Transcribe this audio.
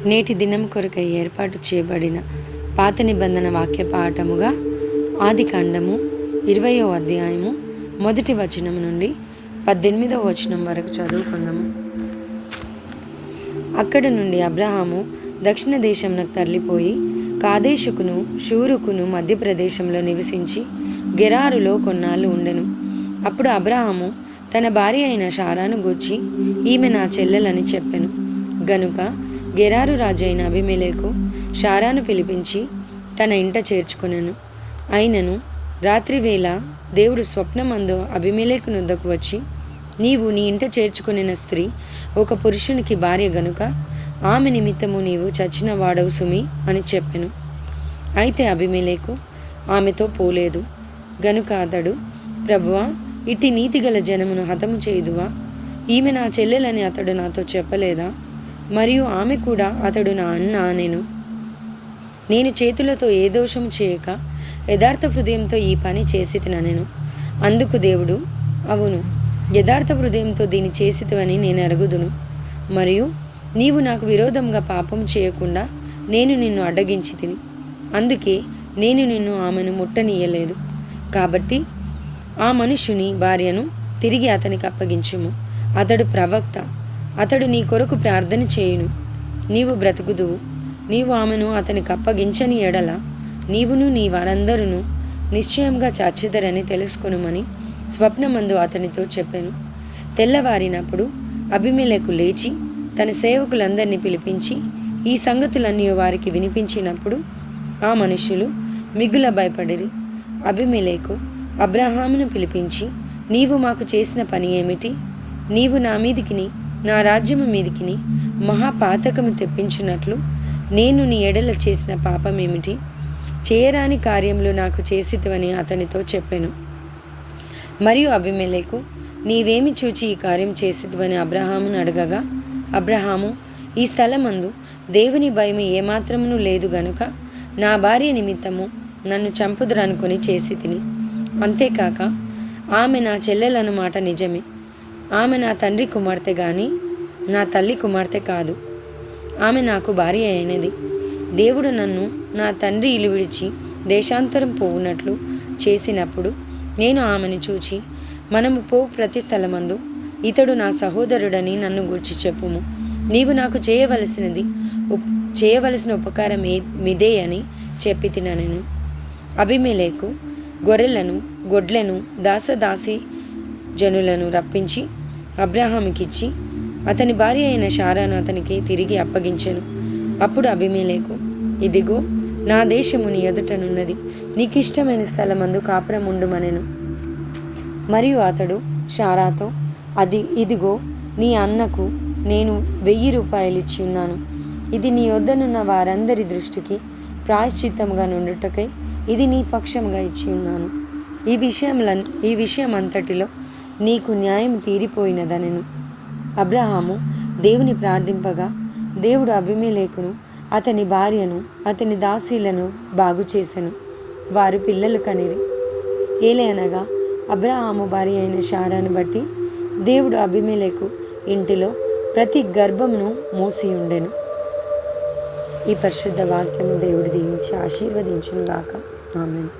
నేటి దినం కొరకై ఏర్పాటు చేయబడిన పాత నిబంధన వాక్య పాఠముగా ఆదికాండము 20వ అధ్యాయము 1వ వచనం నుండి 18వ వచనం వరకు చదువుకుందాము. అక్కడ నుండి అబ్రహాము దక్షిణ దేశంనకు తరలిపోయి కాదేశుకును షూరుకును మధ్యప్రదేశంలో నివసించి గెరారులో కొన్నాళ్ళు ఉండెను. అప్పుడు అబ్రహాము తన భార్య అయిన శారాను గూర్చి, ఈమె నా చెల్లెలని చెప్పెను. గనుక గెరారు రాజైన అబీమెలెకు శారాను పిలిపించి తన ఇంట చేర్చుకొనెను. అయినను రాత్రివేళ దేవుడు స్వప్నమందు అబీమెలెకు నొద్దకు వచ్చి, నీవు నీ ఇంట చేర్చుకొనిన స్త్రీ ఒక పురుషునికి భార్య గనుక ఆమె నిమిత్తము నీవు చచ్చిన వాడవు సుమి అని చెప్పెను. అయితే అబీమెలెకు ఆమెతో పోలేదు. గనుక అతడు, ప్రభువా, ఇట్టి నీతిగల జనమును హతము చేయుదువా? ఈమె నా చెల్లెలని అతడు నాతో చెప్పలేదా? మరియు ఆమె కూడా అతడు నా అన్న అనెను. నేను చేతులతో ఏ దోషము చేయక యథార్థ హృదయంతో ఈ పని చేసితినెను. అందుకు దేవుడు, అవును, యథార్థ హృదయంతో దీన్ని చేసితివని నేను ఎరుగుదును. మరియు నీవు నాకు విరోధంగా పాపం చేయకుండా నేను నిన్ను అడ్డగించి తిని, అందుకే నేను నిన్ను ఆమెను ముట్టనీయలేదు. కాబట్టి ఆ మనుష్యుని భార్యను తిరిగి అతనికి అప్పగించుము. అతడు ప్రవక్త, అతడు నీ కొరకు ప్రార్థన చేయును, నీవు బ్రతుకుదువు. నీవు ఆమెను అతనికి అప్పగించని ఎడల నీవును నీ వారందరూ నిశ్చయంగా చచ్చిదరని తెలుసుకొనుమని స్వప్నమందు అతనితో చెప్పాను. తెల్లవారినప్పుడు అబీమెలెకు లేచి తన సేవకులందరినీ పిలిపించి ఈ సంగతులన్నీ వారికి వినిపించినప్పుడు ఆ మనుష్యులు మిగుల భయపడిరి. అబీమెలెకు అబ్రహామును పిలిపించి, నీవు మాకు చేసిన పని ఏమిటి? నీవు నా మీదికిని నా రాజ్యము మీదికిని మహాపాతకము తెప్పించినట్లు నేను నీ ఎడల చేసిన పాపమేమిటి? చేయరాని కార్యములు నాకు చేసితివని అతనితో చెప్పెను. మరియు అబీమెలెకు, నీవేమి చూచి ఈ కార్యం చేసితివని అబ్రహామును అడగగా, అబ్రహాము, ఈ స్థలమందు దేవుని భయం ఏమాత్రమును లేదు గనుక నా భార్య నిమిత్తము నన్ను చంపుదురనుకొని చేసి తిని. అంతేకాక ఆమె నా చెల్లెలను మాట నిజమే. ఆమె నా తండ్రి కుమార్తె గాని నా తల్లి కుమార్తె కాదు. ఆమె నాకు భార్య అయినది. దేవుడు నన్ను నా తండ్రి ఇల్లు విడిచి దేశాంతరం పోవునట్లు చేసినప్పుడు నేను ఆమెను చూచి, మనము పో ప్రతి స్థలమందు ఇతడు నా సహోదరుడని నన్ను గూర్చి చెప్పుము. నీవు నాకు చేయవలసిన ఉపకారం మిదే అని చెప్పి తినను. అబీమెలెకు గొర్రెలను గొడ్లను దాసదాసి జనులను రప్పించి అబ్రహాముకిచ్చి అతని భార్య అయిన శారాను అతనికి తిరిగి అప్పగించెను. అప్పుడు అబీమెలెకు, ఇదిగో నా దేశము నీ ఎదుటనున్నది, నీకిష్టమైన స్థలమందు కాపురం ఉండుమనెను. మరియు అతడు శారాతో, ఇదిగో నీ అన్నకు నేను 1000 రూపాయలు ఇచ్చి ఉన్నాను. ఇది నీ వద్దనున్న వారందరి దృష్టికి ప్రాయశ్చిత్తముగా నుండుటకై ఇది నీ పక్షంగా ఇచ్చి ఉన్నాను. ఈ విషయం అంతటిలో నీకు న్యాయం తీరిపోయినదనెను. అబ్రహాము దేవుని ప్రార్థింపగా దేవుడు అబీమెలెకును అతని భార్యను అతని దాసీలను బాగు చేసెను. వారు పిల్లలు కనిరి. ఏలయనగా అబ్రహాము భార్య అయిన శారాను బట్టి దేవుడు అబీమెలెకు ఇంటిలో ప్రతి గర్భమును మూసి ఉండెను. ఈ పరిశుద్ధ వాక్యము దేవుడు దీవించి ఆశీర్వదించును గాక. ఆమేన్.